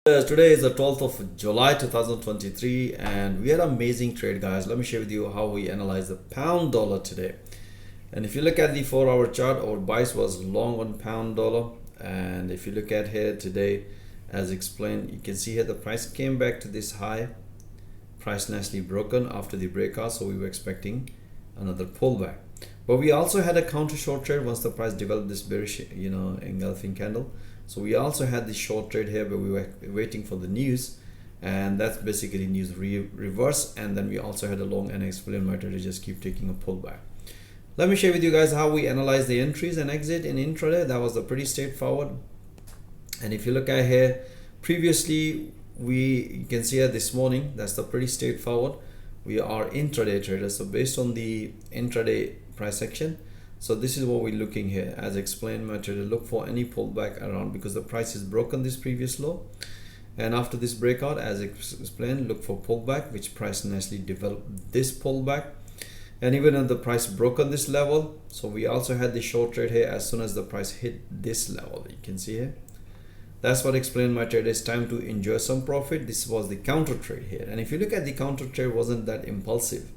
Today is the 12th of July 2023 and we had an amazing trade, guys. Let me share with you how we analyze the pound dollar today. And if you look at the 4-hour chart, our bias was long on pound dollar, and if you look at here today, as explained, you can see here the price came back to this high, price nicely broken after the breakout, so we were expecting another pullback. But we also had a counter short trade once the price developed this bearish engulfing candle. So we also had this short trade here, but we were waiting for the news, and that's basically news reverse. And then we also had a long, and explain my trade just keep taking a pullback. Let me share with you guys how we analyze the entries and exit in intraday. That was pretty straightforward. And if you look at here, previously you can see here this morning, that's the pretty straightforward. We are intraday traders, so based on the intraday price action, so this is what we're looking here. As explained, my trader, look for any pullback around, because the price has broken this previous low, and after this breakout, as explained, look for pullback, which price nicely developed this pullback. And even if the price broken this level, so we also had the short trade here as soon as the price hit this level. You can see here, that's what explained my trade. It's time to enjoy some profit. This was the counter trade here, and if you look at the counter trade, wasn't that impulsive.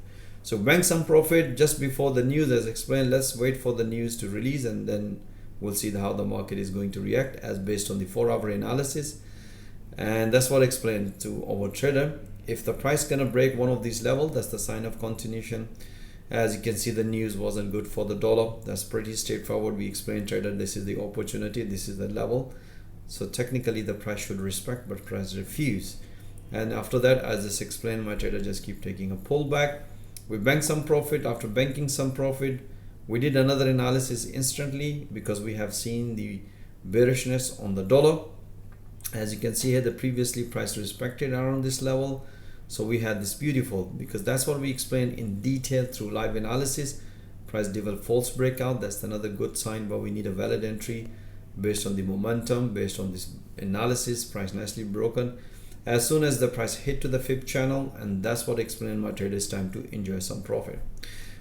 So bank some profit just before the news. As explained, let's wait for the news to release, and then we'll see how the market is going to react as based on the 4-hour analysis. And that's what explained to our trader. If the price gonna break one of these levels, that's the sign of continuation. As you can see, the news wasn't good for the dollar. That's pretty straightforward. We explained, trader, this is the opportunity, this is the level. So technically the price should respect, but price refuse. And after that, as just explained, my trader just keep taking a pullback. We banked some profit. After banking some profit, we did another analysis instantly, because we have seen the bearishness on the dollar. As you can see here, the previously price respected around this level. So we had this beautiful, because that's what we explained in detail through live analysis. Price developed false breakout. That's another good sign, but we need a valid entry based on the momentum, based on this analysis. Price nicely broken as soon as the price hit to the fib channel, and that's what explained my trade. It's time to enjoy some profit.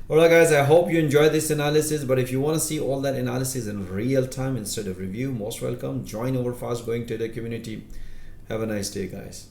All right, guys, I hope you enjoyed this analysis, but if you want to see all that analysis in real time instead of review, most welcome. Join our fast growing trader community. Have a nice day, guys.